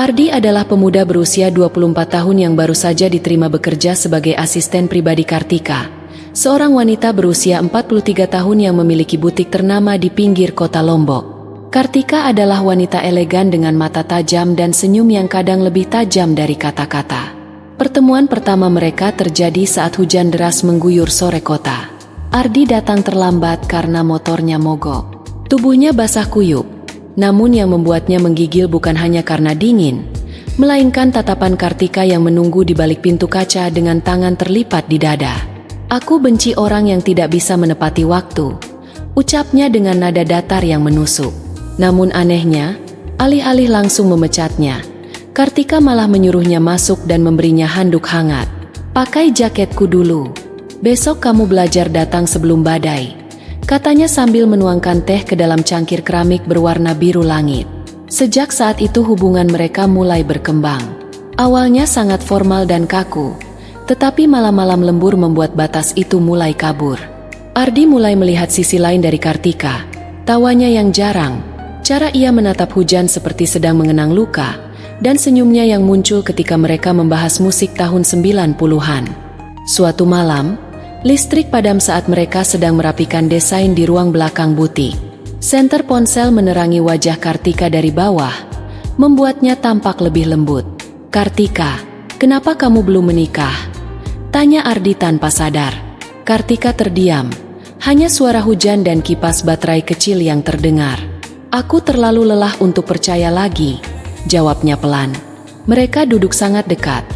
Ardi adalah pemuda berusia 24 tahun yang baru saja diterima bekerja sebagai asisten pribadi Kartika, seorang wanita berusia 43 tahun yang memiliki butik ternama di pinggir kota Lombok. Kartika adalah wanita elegan dengan mata tajam dan senyum yang kadang lebih tajam dari kata-kata. Pertemuan pertama mereka terjadi saat hujan deras mengguyur sore kota. Ardi datang terlambat karena motornya mogok. Tubuhnya basah kuyup, namun yang membuatnya menggigil bukan hanya karena dingin, melainkan tatapan Kartika yang menunggu di balik pintu kaca dengan tangan terlipat di dada. "Aku benci orang yang tidak bisa menepati waktu," ucapnya dengan nada datar yang menusuk. Namun anehnya, alih-alih langsung memecatnya, Kartika malah menyuruhnya masuk dan memberinya handuk hangat. "Pakai jaketku dulu. Besok kamu belajar datang sebelum badai," katanya sambil menuangkan teh ke dalam cangkir keramik berwarna biru langit. Sejak saat itu hubungan mereka mulai berkembang. Awalnya sangat formal dan kaku, tetapi malam-malam lembur membuat batas itu mulai kabur. Ardi mulai melihat sisi lain dari Kartika, tawanya yang jarang, cara ia menatap hujan seperti sedang mengenang luka, dan senyumnya yang muncul ketika mereka membahas musik tahun 90-an. Suatu malam, listrik padam saat mereka sedang merapikan desain di ruang belakang butik. Senter ponsel menerangi wajah Kartika dari bawah, membuatnya tampak lebih lembut. "Kartika, kenapa kamu belum menikah?" tanya Ardi tanpa sadar. Kartika terdiam, hanya suara hujan dan kipas baterai kecil yang terdengar. "Aku terlalu lelah untuk percaya lagi," jawabnya pelan. Mereka duduk sangat dekat.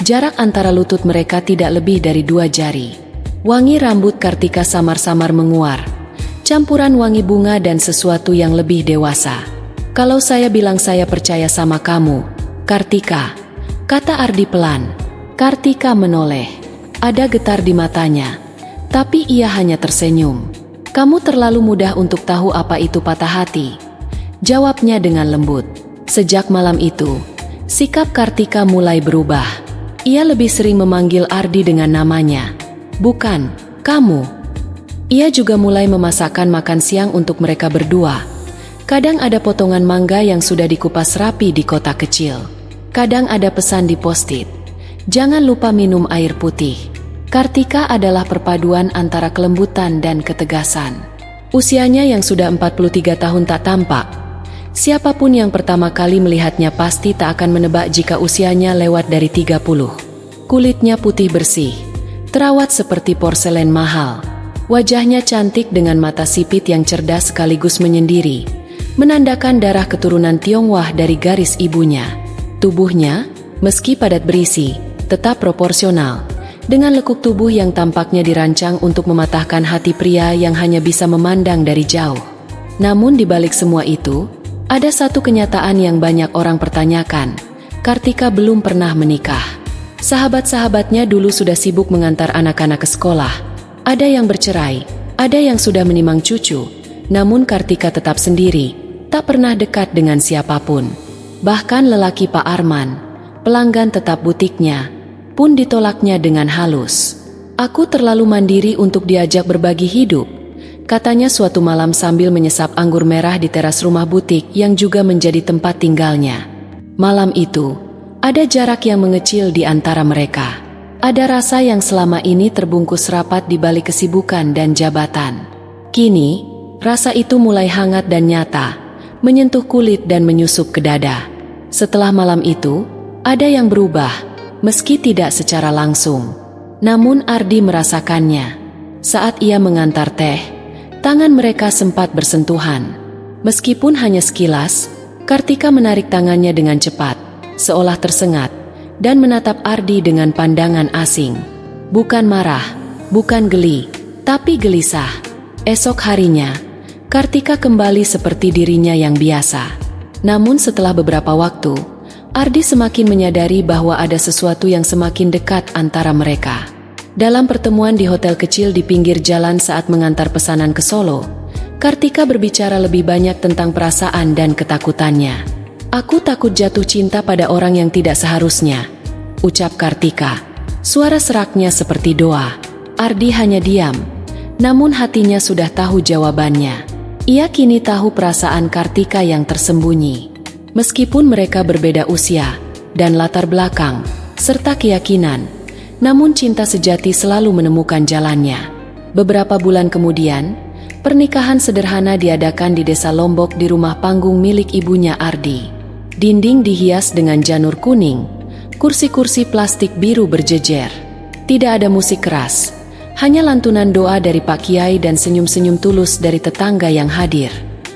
Jarak antara lutut mereka tidak lebih dari 2 jari. Wangi rambut Kartika samar-samar menguar, campuran wangi bunga dan sesuatu yang lebih dewasa. "Kalau saya bilang saya percaya sama kamu, Kartika," kata Ardi pelan. Kartika menoleh. Ada getar di matanya, tapi ia hanya tersenyum. "Kamu terlalu mudah untuk tahu apa itu patah hati," jawabnya dengan lembut. Sejak malam itu, sikap Kartika mulai berubah. Ia lebih sering memanggil Ardi dengan namanya, bukan "kamu". Ia juga mulai memasakkan makan siang untuk mereka berdua. Kadang ada potongan mangga yang sudah dikupas rapi di kotak kecil. Kadang ada pesan di post-it, "Jangan lupa minum air putih." Kartika adalah perpaduan antara kelembutan dan ketegasan. Usianya yang sudah 43 tahun tak tampak. Siapapun yang pertama kali melihatnya pasti tak akan menebak jika usianya lewat dari 30. Kulitnya putih bersih, terawat seperti porselen mahal. Wajahnya cantik dengan mata sipit yang cerdas sekaligus menyendiri, menandakan darah keturunan Tionghoa dari garis ibunya. Tubuhnya, meski padat berisi, tetap proporsional, dengan lekuk tubuh yang tampaknya dirancang untuk mematahkan hati pria yang hanya bisa memandang dari jauh. Namun di balik semua itu, ada satu kenyataan yang banyak orang pertanyakan. Kartika belum pernah menikah. Sahabat-sahabatnya dulu sudah sibuk mengantar anak-anak ke sekolah. Ada yang bercerai, ada yang sudah menimang cucu, namun Kartika tetap sendiri, tak pernah dekat dengan siapapun. Bahkan lelaki Pak Arman, pelanggan tetap butiknya, pun ditolaknya dengan halus. "Aku terlalu mandiri untuk diajak berbagi hidup," katanya suatu malam sambil menyesap anggur merah di teras rumah butik yang juga menjadi tempat tinggalnya. Malam itu, ada jarak yang mengecil di antara mereka. Ada rasa yang selama ini terbungkus rapat di balik kesibukan dan jabatan. Kini, rasa itu mulai hangat dan nyata, menyentuh kulit dan menyusup ke dada. Setelah malam itu, ada yang berubah, meski tidak secara langsung. Namun Ardi merasakannya. Saat ia mengantar teh, tangan mereka sempat bersentuhan. Meskipun hanya sekilas, Kartika menarik tangannya dengan cepat, seolah tersengat, dan menatap Ardi dengan pandangan asing. Bukan marah, bukan geli, tapi gelisah. Esok harinya, Kartika kembali seperti dirinya yang biasa. Namun setelah beberapa waktu, Ardi semakin menyadari bahwa ada sesuatu yang semakin dekat antara mereka. Dalam pertemuan di hotel kecil di pinggir jalan saat mengantar pesanan ke Solo, Kartika berbicara lebih banyak tentang perasaan dan ketakutannya. "Aku takut jatuh cinta pada orang yang tidak seharusnya," ucap Kartika. Suara seraknya seperti doa. Ardi hanya diam, namun hatinya sudah tahu jawabannya. Ia kini tahu perasaan Kartika yang tersembunyi. Meskipun mereka berbeda usia dan latar belakang, serta keyakinan, namun cinta sejati selalu menemukan jalannya. Beberapa bulan kemudian, pernikahan sederhana diadakan di desa Lombok di rumah panggung milik ibunya Ardi. Dinding dihias dengan janur kuning, kursi-kursi plastik biru berjejer. Tidak ada musik keras, hanya lantunan doa dari Pak Kiai dan senyum-senyum tulus dari tetangga yang hadir.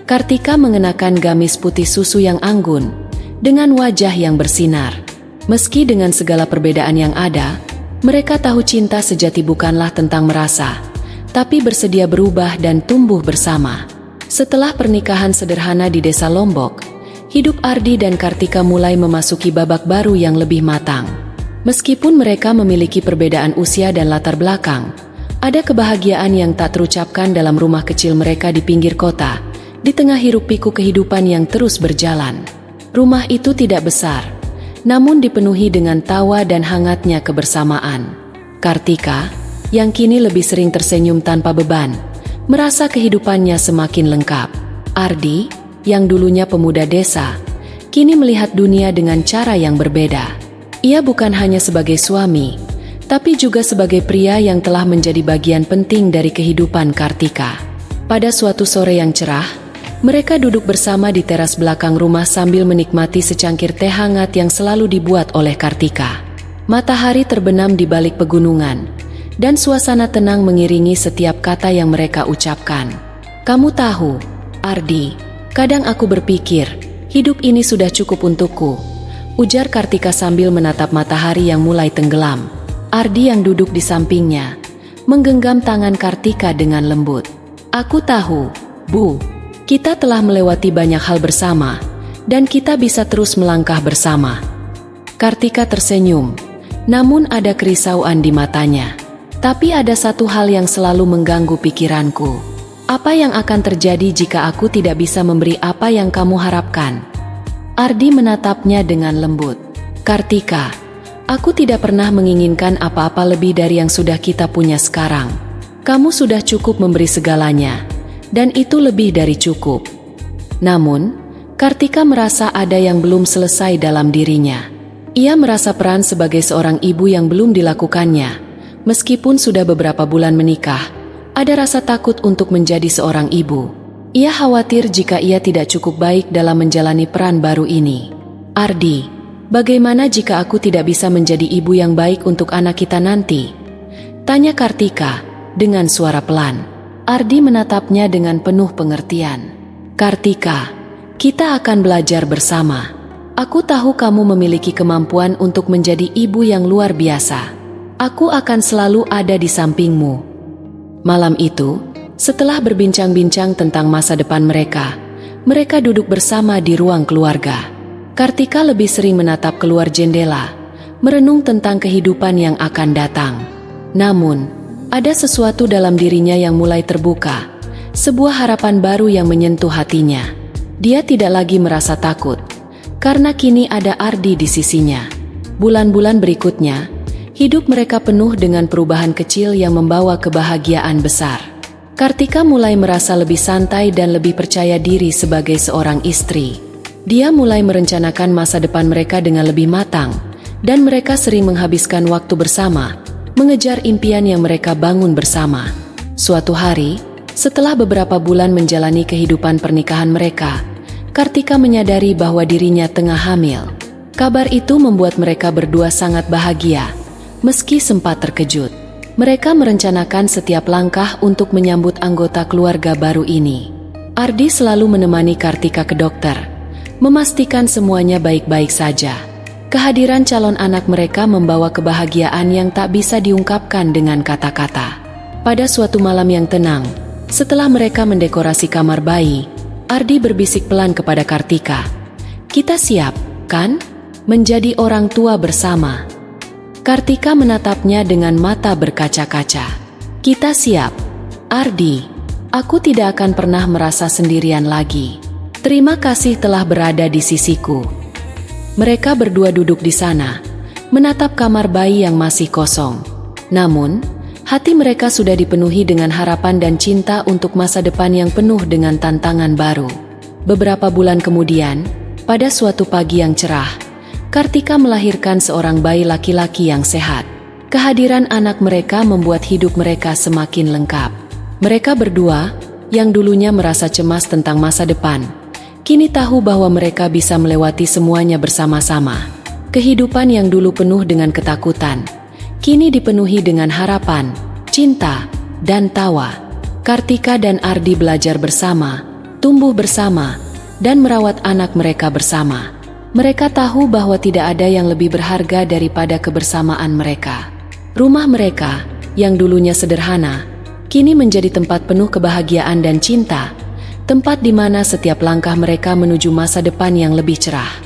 Kartika mengenakan gamis putih susu yang anggun, dengan wajah yang bersinar. Meski dengan segala perbedaan yang ada, mereka tahu cinta sejati bukanlah tentang merasa, tapi bersedia berubah dan tumbuh bersama. Setelah pernikahan sederhana di desa Lombok, hidup Ardi dan Kartika mulai memasuki babak baru yang lebih matang. Meskipun mereka memiliki perbedaan usia dan latar belakang, ada kebahagiaan yang tak terucapkan dalam rumah kecil mereka di pinggir kota, di tengah hiruk-pikuk kehidupan yang terus berjalan. Rumah itu tidak besar, namun dipenuhi dengan tawa dan hangatnya kebersamaan. Kartika, yang kini lebih sering tersenyum tanpa beban, merasa kehidupannya semakin lengkap. Ardi, yang dulunya pemuda desa, kini melihat dunia dengan cara yang berbeda. Ia bukan hanya sebagai suami, tapi juga sebagai pria yang telah menjadi bagian penting dari kehidupan Kartika. Pada suatu sore yang cerah, mereka duduk bersama di teras belakang rumah sambil menikmati secangkir teh hangat yang selalu dibuat oleh Kartika. Matahari terbenam di balik pegunungan, dan suasana tenang mengiringi setiap kata yang mereka ucapkan. "Kamu tahu, Ardi, kadang aku berpikir, hidup ini sudah cukup untukku," ujar Kartika sambil menatap matahari yang mulai tenggelam. Ardi yang duduk di sampingnya, menggenggam tangan Kartika dengan lembut. "Aku tahu, Bu. Kita telah melewati banyak hal bersama, dan kita bisa terus melangkah bersama." Kartika tersenyum, namun ada kerisauan di matanya. "Tapi ada satu hal yang selalu mengganggu pikiranku. Apa yang akan terjadi jika aku tidak bisa memberi apa yang kamu harapkan?" Ardi menatapnya dengan lembut. "Kartika, aku tidak pernah menginginkan apa-apa lebih dari yang sudah kita punya sekarang. Kamu sudah cukup memberi segalanya, dan itu lebih dari cukup." Namun, Kartika merasa ada yang belum selesai dalam dirinya. Ia merasa peran sebagai seorang ibu yang belum dilakukannya. Meskipun sudah beberapa bulan menikah, ada rasa takut untuk menjadi seorang ibu. Ia khawatir jika ia tidak cukup baik dalam menjalani peran baru ini. "Ardi, bagaimana jika aku tidak bisa menjadi ibu yang baik untuk anak kita nanti?" tanya Kartika dengan suara pelan. Ardi menatapnya dengan penuh pengertian. "Kartika, kita akan belajar bersama. Aku tahu kamu memiliki kemampuan untuk menjadi ibu yang luar biasa. Aku akan selalu ada di sampingmu." Malam itu, setelah berbincang-bincang tentang masa depan mereka duduk bersama di ruang keluarga. Kartika lebih sering menatap keluar jendela, merenung tentang kehidupan yang akan datang. Namun, ada sesuatu dalam dirinya yang mulai terbuka, sebuah harapan baru yang menyentuh hatinya. Dia tidak lagi merasa takut, karena kini ada Ardi di sisinya. Bulan-bulan berikutnya, hidup mereka penuh dengan perubahan kecil yang membawa kebahagiaan besar. Kartika mulai merasa lebih santai dan lebih percaya diri sebagai seorang istri. Dia mulai merencanakan masa depan mereka dengan lebih matang, dan mereka sering menghabiskan waktu bersama, mengejar impian yang mereka bangun bersama. Suatu hari, setelah beberapa bulan menjalani kehidupan pernikahan mereka, Kartika menyadari bahwa dirinya tengah hamil. Kabar itu membuat mereka berdua sangat bahagia, meski sempat terkejut. Mereka merencanakan setiap langkah untuk menyambut anggota keluarga baru ini. Ardi selalu menemani Kartika ke dokter, memastikan semuanya baik-baik saja. Kehadiran calon anak mereka membawa kebahagiaan yang tak bisa diungkapkan dengan kata-kata. Pada suatu malam yang tenang, setelah mereka mendekorasi kamar bayi, Ardi berbisik pelan kepada Kartika. "Kita siap, kan? Menjadi orang tua bersama." Kartika menatapnya dengan mata berkaca-kaca. "Kita siap, Ardi. Aku tidak akan pernah merasa sendirian lagi. Terima kasih telah berada di sisiku." Mereka berdua duduk di sana, menatap kamar bayi yang masih kosong. Namun, hati mereka sudah dipenuhi dengan harapan dan cinta untuk masa depan yang penuh dengan tantangan baru. Beberapa bulan kemudian, Pada suatu pagi yang cerah, Kartika melahirkan seorang bayi laki-laki yang sehat. Kehadiran anak mereka membuat hidup mereka semakin lengkap. Mereka berdua, yang dulunya merasa cemas tentang masa depan, kini tahu bahwa mereka bisa melewati semuanya bersama-sama. Kehidupan yang dulu penuh dengan ketakutan, kini dipenuhi dengan harapan, cinta, dan tawa. Kartika dan Ardi belajar bersama, tumbuh bersama, dan merawat anak mereka bersama. Mereka tahu bahwa tidak ada yang lebih berharga daripada kebersamaan mereka. Rumah mereka, yang dulunya sederhana, kini menjadi tempat penuh kebahagiaan dan cinta, tempat di mana setiap langkah mereka menuju masa depan yang lebih cerah.